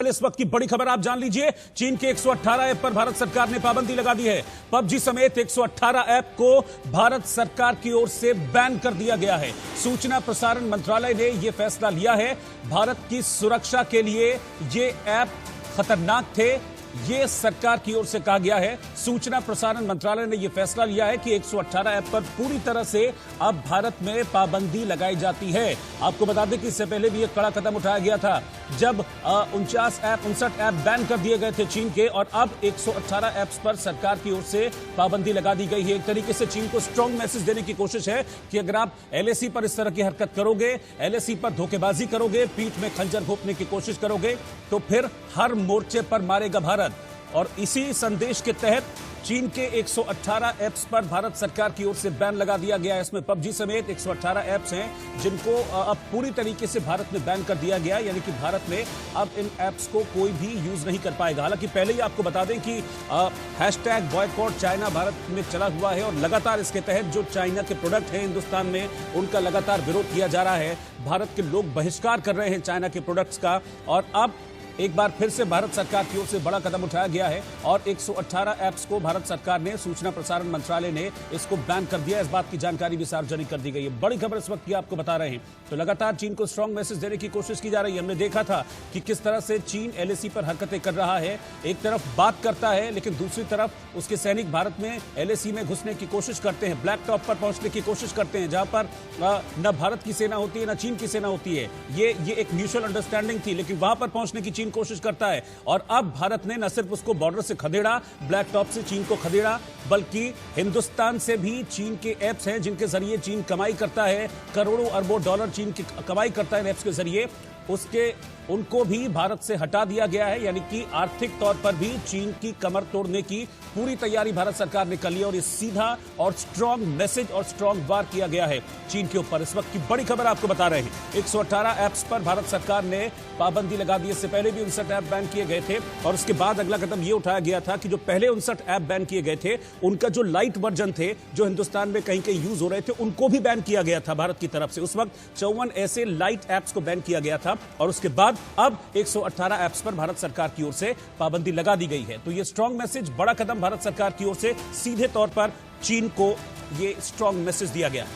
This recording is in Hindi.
इस वक्त की बड़ी खबर आप जान लीजिए। चीन के 118 ऐप पर भारत सरकार ने पाबंदी लगा दी है। पबजी समेत 118 ऐप को भारत सरकार की ओर से बैन कर दिया गया है। सूचना प्रसारण मंत्रालय ने यह फैसला लिया है। भारत की सुरक्षा के लिए ये ऐप खतरनाक थे, ये सरकार की ओर से कहा गया है। सूचना प्रसारण मंत्रालय ने यह फैसला लिया है कि 118 ऐप पर पूरी तरह से अब भारत में पाबंदी लगाई जाती है। आपको बता दें कि इससे पहले भी एक कड़ा कदम उठाया गया था जब 59 ऐप बैन कर दिए गए थे चीन के, और अब 118 ऐप्स पर सरकार की ओर से पाबंदी लगा दी गई है। एक तरीके से चीन को स्ट्रांग मैसेज देने की कोशिश है कि अगर आप एलएसी पर इस तरह की हरकत करोगे, एलएसी पर धोखेबाजी करोगे, पीठ में खंजर घोंपने की कोशिश करोगे, तो फिर हर मोर्चे पर मारेगा भारत। और इसी संदेश के तहत चीन के 118 ऐप्स पर भारत सरकार की ओर से बैन लगा दिया गया है। इसमें पबजी समेत 118 ऐप्स हैं जिनको अब पूरी तरीके से भारत में बैन कर दिया गया, यानी कि भारत में अब इन ऐप्स को कोई भी यूज नहीं कर पाएगा। हालांकि पहले ही आपको बता दें कि हैशटैग बॉयकॉट चाइना भारत में चला हुआ है और लगातार इसके तहत जो चाइना के प्रोडक्ट हैं हिंदुस्तान में, उनका लगातार विरोध किया जा रहा है। भारत के लोग बहिष्कार कर रहे हैं चाइना के प्रोडक्ट्स का, और अब एक बार फिर से भारत सरकार की ओर से बड़ा कदम उठाया गया है और 118 ऐप्स को भारत सरकार ने, सूचना प्रसारण मंत्रालय ने इसको बैन कर दिया। इस बात की जानकारी भी सार्वजनिक कर दी गई है। बड़ी खबर इस वक्त की आपको बता रहे हैं। तो लगातार चीन को स्ट्रांग मैसेज देने की कोशिश की जा रही है। हमने देखा था कि किस तरह से चीन एलएसी पर हरकतें कर रहा है। एक तरफ बात करता है लेकिन दूसरी तरफ उसके सैनिक भारत में एलएसी में घुसने की कोशिश करते हैं, ब्लैक टॉप पर पहुंचने की कोशिश करते हैं, जहां पर न भारत की सेना होती है न चीन की सेना होती है। ये एक म्यूचुअल अंडरस्टैंडिंग थी, लेकिन वहां पर पहुंचने की चीन कोशिश करता है। और अब भारत ने न सिर्फ उसको बॉर्डर से खदेड़ा, ब्लैक टॉप से चीन को खदेड़ा, बल्कि हिंदुस्तान से भी चीन के ऐप्स हैं जिनके जरिए चीन कमाई करता है, करोड़ों अरबों डॉलर चीन की कमाई करता है ऐप्स के जरिए, उनको भी भारत से हटा दिया गया है। यानी कि आर्थिक तौर पर भी चीन की कमर तोड़ने की पूरी तैयारी भारत सरकार ने कर ली और ये सीधा और स्ट्रांग मैसेज और स्ट्रांग वार किया गया है चीन के ऊपर। इस वक्त की बड़ी खबर आपको बता रहे हैं। 118 ऐप्स पर भारत सरकार ने पाबंदी लगा दी। इससे पहले भी 59 ऐप बैन किए गए थे और उसके बाद अगला कदम यह उठाया गया था कि जो पहले 59 ऐप बैन किए गए थे, उनका जो लाइट वर्जन थे, जो हिंदुस्तान में कहीं कहीं यूज हो रहे थे, उनको भी बैन किया गया था भारत की तरफ से। उस वक्त 54 ऐसे लाइट ऐप्स को बैन किया गया था और उसके बाद अब 118 ऐप्स पर भारत सरकार की ओर से पाबंदी लगा दी गई है। तो ये स्ट्रांग मैसेज, बड़ा कदम भारत सरकार की ओर से, सीधे तौर पर चीन को ये स्ट्रांग मैसेज दिया गया।